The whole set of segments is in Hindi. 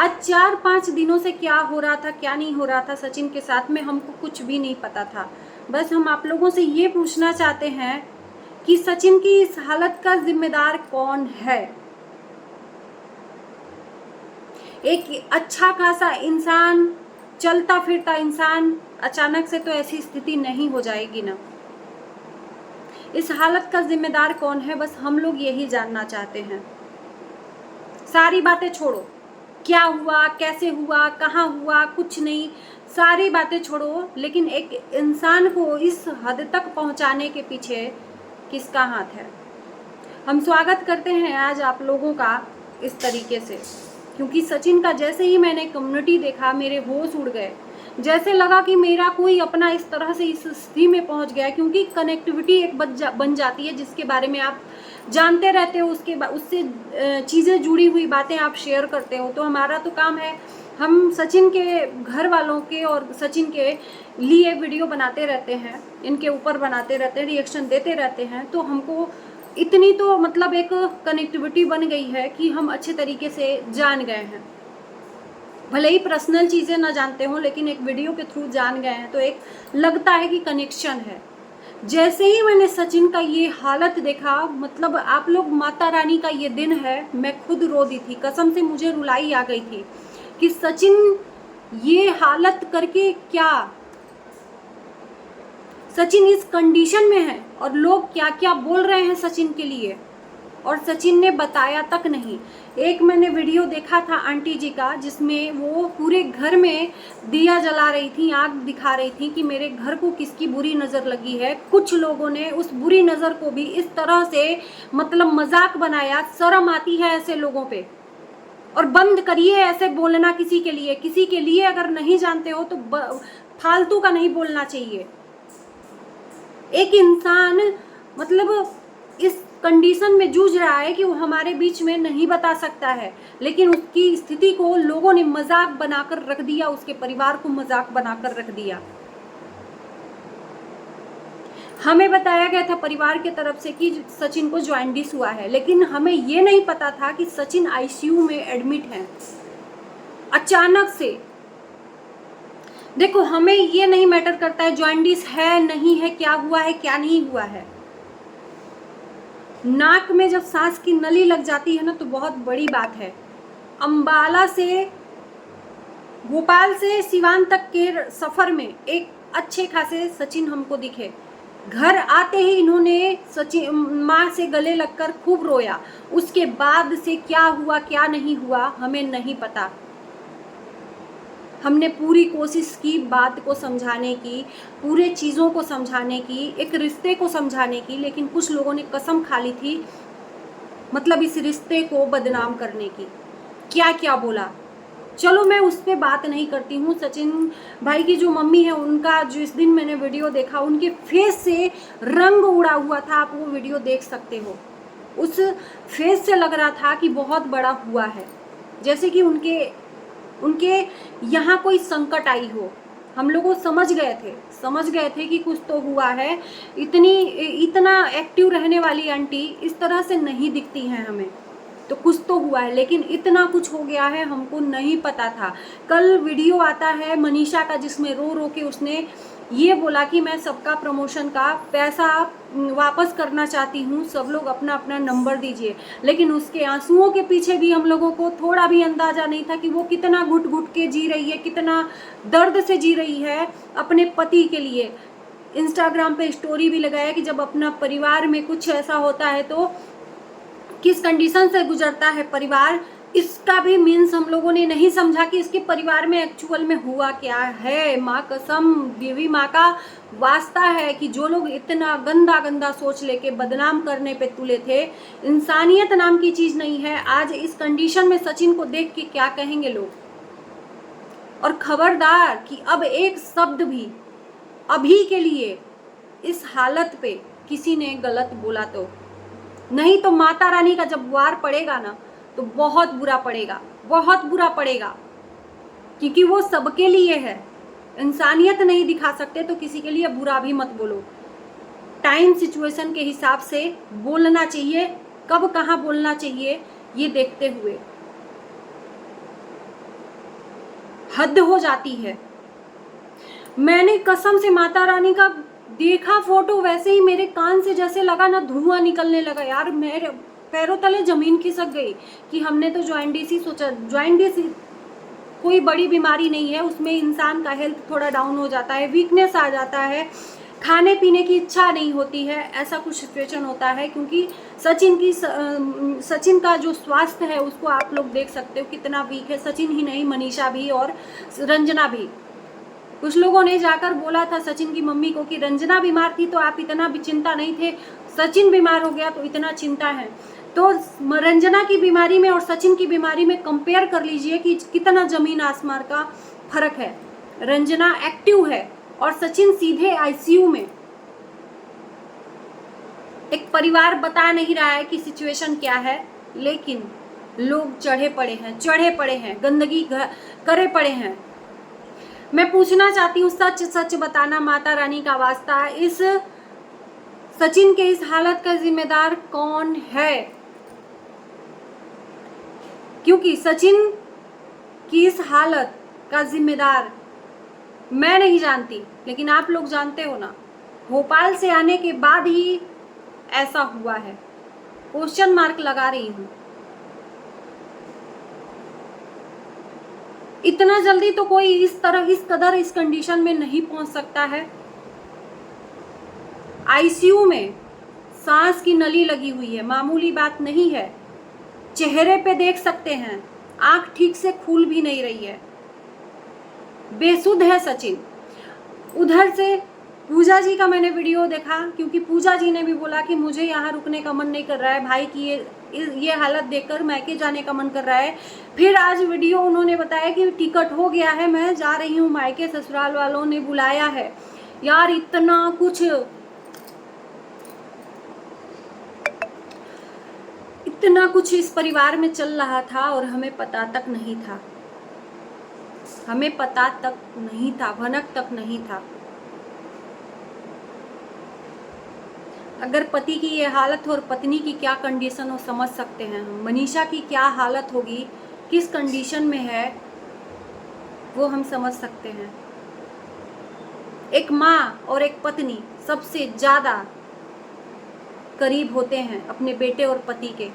आज 4-5 दिनों से क्या हो रहा था, क्या नहीं हो रहा था सचिन के साथ में, हमको कुछ भी नहीं पता था। बस हम आप लोगों से ये पूछना चाहते हैं कि सचिन की इस हालत का जिम्मेदार कौन है। एक अच्छा खासा इंसान, चलता फिरता इंसान, अचानक से तो ऐसी स्थिति नहीं हो जाएगी ना। इस हालत का जिम्मेदार कौन है, बस हम लोग यही जानना चाहते हैं। सारी बातें छोड़ो, क्या हुआ, कैसे हुआ, कहाँ हुआ, कुछ नहीं, सारी बातें छोड़ो, लेकिन एक इंसान को इस हद तक पहुंचाने के पीछे किसका हाथ है। हम स्वागत करते हैं आज आप लोगों का इस तरीके से, क्योंकि सचिन का जैसे ही मैंने कम्युनिटी देखा मेरे होश उड़ गए। जैसे लगा कि मेरा कोई अपना इस तरह से इस स्थिति में पहुंच गया, क्योंकि कनेक्टिविटी एक बन जाती है जिसके बारे में आप जानते रहते हो, उससे चीज़ें जुड़ी हुई बातें आप शेयर करते हो। तो हमारा तो काम है, हम सचिन के घर वालों के और सचिन के लिए वीडियो बनाते रहते हैं, इनके ऊपर बनाते रहते हैं, रिएक्शन देते रहते हैं। तो हमको इतनी तो मतलब एक कनेक्टिविटी बन गई है कि हम अच्छे तरीके से जान गए हैं। भले ही पर्सनल चीज़ें ना जानते हो, लेकिन एक वीडियो के थ्रू जान गए हैं, तो एक लगता है कि कनेक्शन है। जैसे ही मैंने सचिन का ये हालत देखा, मतलब आप लोग, माता रानी का ये दिन है, मैं खुद रो दी थी, कसम से मुझे रुलाई आ गई थी कि सचिन ये हालत करके क्या, सचिन इस कंडीशन में है और लोग क्या क्या बोल रहे हैं सचिन के लिए, और सचिन ने बताया तक नहीं। एक मैंने वीडियो देखा था आंटी जी का, जिसमें वो पूरे घर में दिया जला रही थी, आग दिखा रही थी कि मेरे घर को किसकी बुरी नज़र लगी है। कुछ लोगों ने उस बुरी नज़र को भी इस तरह से मतलब मजाक बनाया। शर्म आती है ऐसे लोगों पे, और बंद करिए ऐसे बोलना किसी के लिए। किसी के लिए अगर नहीं जानते हो तो फालतू का नहीं बोलना चाहिए। एक इंसान मतलब इस कंडीशन में जूझ रहा है कि वो हमारे बीच में नहीं बता सकता है, लेकिन उसकी स्थिति को लोगों ने मजाक बनाकर रख दिया, उसके परिवार को मजाक बनाकर रख दिया। हमें बताया गया था परिवार की तरफ से कि सचिन को जॉइंटिस हुआ है, लेकिन हमें ये नहीं पता था कि सचिन आईसीयू में एडमिट है अचानक से। देखो, हमें ये नहीं मैटर करता है जॉइंटिस है नहीं है, क्या हुआ है क्या नहीं हुआ है। नाक में जब सांस की नली लग जाती है ना, तो बहुत बड़ी बात है। अंबाला से, भोपाल से सिवान तक के सफर में एक अच्छे खासे सचिन हमको दिखे। घर आते ही इन्होंने सचिन माँ से गले लगकर खूब रोया। उसके बाद से क्या हुआ क्या नहीं हुआ हमें नहीं पता। हमने पूरी कोशिश की बात को समझाने की, पूरे चीज़ों को समझाने की, एक रिश्ते को समझाने की, लेकिन कुछ लोगों ने कसम खा ली थी मतलब इस रिश्ते को बदनाम करने की। क्या क्या बोला, चलो मैं उस पर बात नहीं करती हूँ। सचिन भाई की जो मम्मी है, उनका जो इस दिन मैंने वीडियो देखा, उनके फेस से रंग उड़ा हुआ था, आप वो वीडियो देख सकते हो। उस फेस से लग रहा था कि बहुत बड़ा हुआ है, जैसे कि उनके यहाँ कोई संकट आई हो। हम लोग समझ गए थे कि कुछ तो हुआ है। इतना एक्टिव रहने वाली आंटी इस तरह से नहीं दिखती हैं हमें, तो कुछ तो हुआ है, लेकिन इतना कुछ हो गया है हमको नहीं पता था। कल वीडियो आता है मनीषा का, जिसमें रो रो के उसने ये बोला कि मैं सबका प्रमोशन का पैसा वापस करना चाहती हूँ, सब लोग अपना अपना नंबर दीजिए। लेकिन उसके आंसुओं के पीछे भी हम लोगों को थोड़ा भी अंदाजा नहीं था कि वो कितना घुट घुट के जी रही है, कितना दर्द से जी रही है अपने पति के लिए। इंस्टाग्राम पे स्टोरी भी लगाया कि जब अपना परिवार में कुछ ऐसा होता है तो किस कंडीशन से गुजरता है परिवार। इसका भी मीन्स हम लोगों ने नहीं समझा कि इसके परिवार में एक्चुअल में हुआ क्या है। माँ कसम, देवी माँ का वास्ता है कि जो लोग इतना गंदा गंदा सोच लेके बदनाम करने पे तुले थे, इंसानियत नाम की चीज नहीं है। आज इस कंडीशन में सचिन को देख के क्या कहेंगे लोग। और खबरदार कि अब एक शब्द भी अभी के लिए इस हालत पे किसी ने गलत बोला तो नहीं, तो माता रानी का जब वार पड़ेगा ना, तो बहुत बुरा पड़ेगा, बहुत बुरा पड़ेगा, क्योंकि वो सबके लिए है। इंसानियत नहीं दिखा सकते तो किसी के लिए बुरा भी मत बोलो। टाइम सिचुएशन के हिसाब से बोलना चाहिए, कब कहाँ बोलना चाहिए ये देखते हुए। हद हो जाती है। मैंने कसम से माता रानी का देखा फोटो, वैसे ही मेरे कान से जैसे लगा ना धुआं निकलने लगा यार, मेरे पैरों तले जमीन खिसक गई कि हमने तो जॉइंडिस ही सोचा। जॉइंडिस कोई बड़ी बीमारी नहीं है, उसमें इंसान का हेल्थ थोड़ा डाउन हो जाता है, वीकनेस आ जाता है, खाने पीने की इच्छा नहीं होती है, ऐसा कुछ सिचुएशन होता है। क्योंकि सचिन का जो स्वास्थ्य है उसको आप लोग देख सकते हो कितना वीक है। सचिन ही नहीं, मनीषा भी और रंजना भी। कुछ लोगों ने जाकर बोला था सचिन की मम्मी को कि रंजना बीमार थी तो आप इतना भी चिंता नहीं थे, सचिन बीमार हो गया तो इतना चिंता है। तो रंजना की बीमारी में और सचिन की बीमारी में कंपेयर कर लीजिए कि कितना जमीन आसमान का फर्क है। रंजना एक्टिव है और सचिन सीधे आईसीयू में। एक परिवार बता नहीं रहा है कि सिचुएशन क्या है, लेकिन लोग चढ़े पड़े हैं, गंदगी करे पड़े हैं। मैं पूछना चाहती हूँ, सच सच बताना माता रानी का वास्ता, इस सचिन के इस हालत का जिम्मेदार कौन है? क्योंकि सचिन की इस हालत का जिम्मेदार मैं नहीं जानती, लेकिन आप लोग जानते हो ना। भोपाल से आने के बाद ही ऐसा हुआ है, क्वेश्चन मार्क लगा रही हूं। इतना जल्दी तो कोई इस कदर इस कंडीशन में नहीं पहुंच सकता है। आईसीयू में सांस की नली लगी हुई है, मामूली बात नहीं है। चेहरे पे देख सकते हैं, आंख ठीक से खुल भी नहीं रही है, बेसुध है सचिन। उधर से पूजा जी का मैंने वीडियो देखा, क्योंकि पूजा जी ने भी बोला कि मुझे यहाँ रुकने का मन नहीं कर रहा है, भाई की ये हालत देखकर मैके जाने का मन कर रहा है। फिर आज वीडियो उन्होंने बताया कि टिकट हो गया है, मैं जा रही हूँ मायके, ससुराल वालों ने बुलाया है। यार इतना कुछ इस परिवार में चल रहा था और हमें पता तक नहीं था, भनक तक नहीं था। अगर पति की ये हालत हो और पत्नी की क्या कंडीशन हो, समझ सकते हैं हम। मनीषा की क्या हालत होगी, किस कंडीशन में है, वो हम समझ सकते हैं। एक माँ और एक पत्नी सबसे ज्यादा करीब होते हैं अपने बेटे और पति के।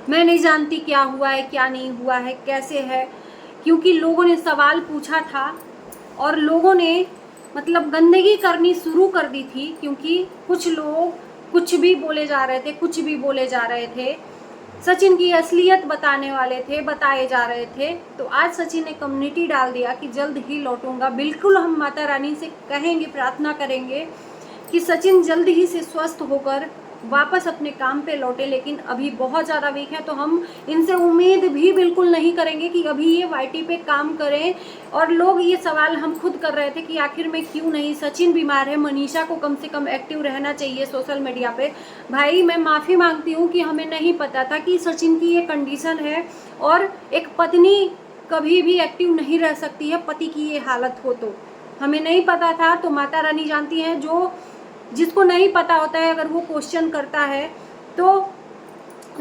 मैं नहीं जानती क्या हुआ है, क्या नहीं हुआ है, कैसे है, क्योंकि लोगों ने सवाल पूछा था और लोगों ने मतलब गंदगी करनी शुरू कर दी थी। क्योंकि कुछ लोग कुछ भी बोले जा रहे थे, सचिन की असलियत बताए जा रहे थे। तो आज सचिन ने कम्युनिटी डाल दिया कि जल्द ही लौटूंगा। बिल्कुल हम माता रानी से कहेंगे, प्रार्थना करेंगे कि सचिन जल्द ही से स्वस्थ होकर वापस अपने काम पे लौटे। लेकिन अभी बहुत ज़्यादा वीक है, तो हम इनसे उम्मीद भी बिल्कुल नहीं करेंगे कि अभी ये वाईटी पे काम करें। और लोग ये सवाल हम खुद कर रहे थे कि आखिर में क्यों नहीं, सचिन बीमार है, मनीषा को कम से कम एक्टिव रहना चाहिए सोशल मीडिया पे। भाई मैं माफ़ी मांगती हूँ कि हमें नहीं पता था कि सचिन की ये कंडीशन है और एक पत्नी कभी भी एक्टिव नहीं रह सकती है पति की ये हालत हो। तो हमें नहीं पता था, तो माता रानी जानती हैं। जिसको नहीं पता होता है अगर वो क्वेश्चन करता है तो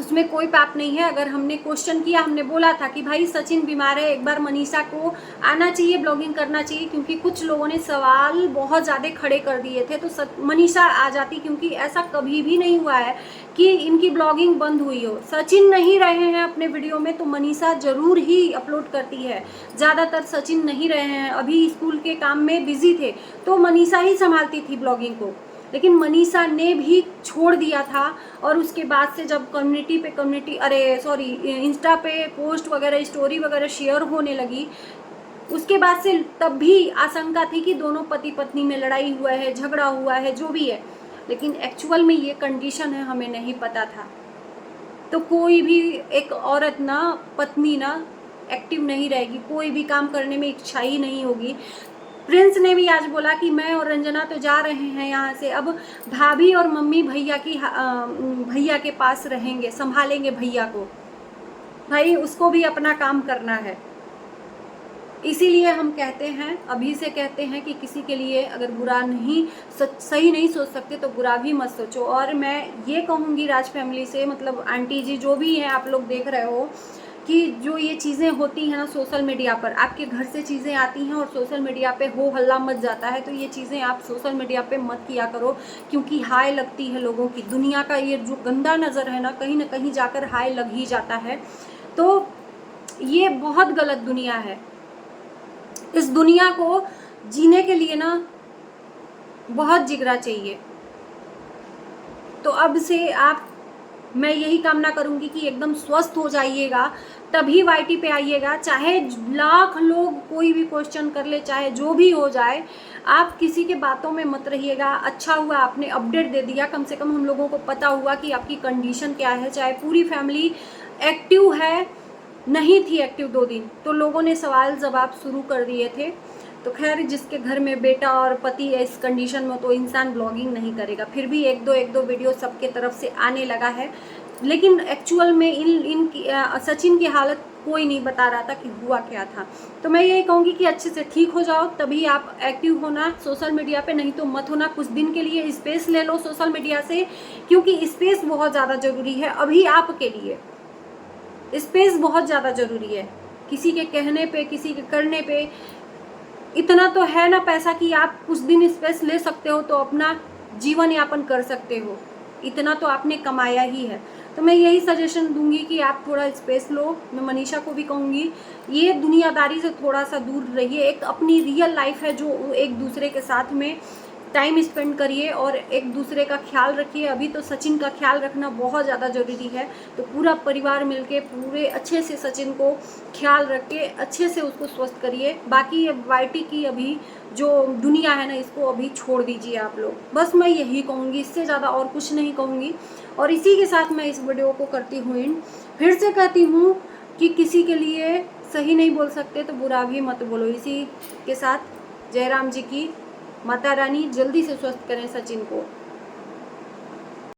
उसमें कोई पाप नहीं है। अगर हमने क्वेश्चन किया, हमने बोला था कि भाई सचिन बीमार है, एक बार मनीषा को आना चाहिए, ब्लॉगिंग करना चाहिए, क्योंकि कुछ लोगों ने सवाल बहुत ज़्यादा खड़े कर दिए थे, तो मनीषा आ जाती। क्योंकि ऐसा कभी भी नहीं हुआ है कि इनकी ब्लॉगिंग बंद हुई हो। सचिन नहीं रहे हैं अपने वीडियो में तो मनीषा ज़रूर ही अपलोड करती है। ज़्यादातर सचिन नहीं रहे हैं, अभी स्कूल के काम में बिजी थे, तो मनीषा ही संभालती थी ब्लॉगिंग को। लेकिन मनीषा ने भी छोड़ दिया था और उसके बाद से जब इंस्टा पे पोस्ट वगैरह, स्टोरी वगैरह शेयर होने लगी, उसके बाद से तब भी आशंका थी कि दोनों पति पत्नी में लड़ाई हुआ है, झगड़ा हुआ है, जो भी है। लेकिन एक्चुअल में ये कंडीशन है, हमें नहीं पता था। तो कोई भी एक औरत ना, पत्नी ना एक्टिव नहीं रहेगी, कोई भी काम करने में इच्छा ही नहीं होगी। प्रिंस ने भी आज बोला कि मैं और रंजना तो जा रहे हैं यहाँ से, अब भाभी और मम्मी भैया के पास रहेंगे, संभालेंगे भैया को। भाई उसको भी अपना काम करना है। इसीलिए हम कहते हैं, अभी से कहते हैं कि किसी के लिए अगर सही नहीं सोच सकते तो बुरा भी मत सोचो। और मैं ये कहूँगी राज फैमिली से, मतलब आंटी जी जो भी हैं आप लोग देख रहे हो, कि जो ये चीज़ें होती हैं ना सोशल मीडिया पर, आपके घर से चीज़ें आती हैं और सोशल मीडिया पे हो हल्ला मच जाता है, तो ये चीज़ें आप सोशल मीडिया पे मत किया करो, क्योंकि हाय लगती है लोगों की। दुनिया का ये जो गंदा नज़र है ना, कहीं ना कहीं जाकर हाय लग ही जाता है। तो ये बहुत गलत दुनिया है। इस दुनिया को जीने के लिए ना बहुत जिगरा चाहिए। तो अब से आप, मैं यही कामना करूंगी कि एकदम स्वस्थ हो जाइएगा, तभी वाईटी पे आइएगा। चाहे लाख लोग कोई भी क्वेश्चन कर ले, चाहे जो भी हो जाए, आप किसी के बातों में मत रहिएगा। अच्छा हुआ आपने अपडेट दे दिया, कम से कम हम लोगों को पता हुआ कि आपकी कंडीशन क्या है। चाहे पूरी फैमिली एक्टिव है, नहीं थी एक्टिव 2 दिन, तो लोगों ने सवाल जवाब शुरू कर दिए थे। तो खैर, जिसके घर में बेटा और पति है इस कंडीशन में, तो इंसान ब्लॉगिंग नहीं करेगा। फिर भी एक दो वीडियो सबके तरफ से आने लगा है, लेकिन एक्चुअल में इन सचिन की हालत कोई नहीं बता रहा था कि हुआ क्या था। तो मैं यही कहूँगी कि अच्छे से ठीक हो जाओ, तभी आप एक्टिव होना सोशल मीडिया पे, नहीं तो मत होना। कुछ दिन के लिए स्पेस ले लो सोशल मीडिया से, क्योंकि स्पेस बहुत ज़्यादा ज़रूरी है अभी आपके लिए। स्पेस बहुत ज़्यादा ज़रूरी है। किसी के कहने पे, किसी के करने पे इतना तो है ना पैसा कि आप कुछ दिन स्पेस ले सकते हो, तो अपना जीवन यापन कर सकते हो। इतना तो आपने कमाया ही है। तो मैं यही सजेशन दूंगी कि आप थोड़ा स्पेस लो। मैं मनीषा को भी कहूँगी, ये दुनियादारी से थोड़ा सा दूर रहिए। एक अपनी रियल लाइफ है, जो एक दूसरे के साथ में टाइम स्पेंड करिए और एक दूसरे का ख्याल रखिए। अभी तो सचिन का ख्याल रखना बहुत ज़्यादा ज़रूरी है, तो पूरा परिवार मिलके पूरे अच्छे से सचिन को ख्याल रख के अच्छे से उसको स्वस्थ करिए। बाकी ये वाईटी की अभी जो दुनिया है ना, इसको अभी छोड़ दीजिए आप लोग। बस मैं यही कहूँगी, इससे ज़्यादा और कुछ नहीं कहूँगी। और इसी के साथ मैं इस वीडियो को करती हूँ एंड। फिर से कहती हूँ कि किसी के लिए सही नहीं बोल सकते तो बुरा भी मत बोलो। इसी के साथ जयराम जी की, माता रानी जल्दी से स्वस्थ करें सचिन को।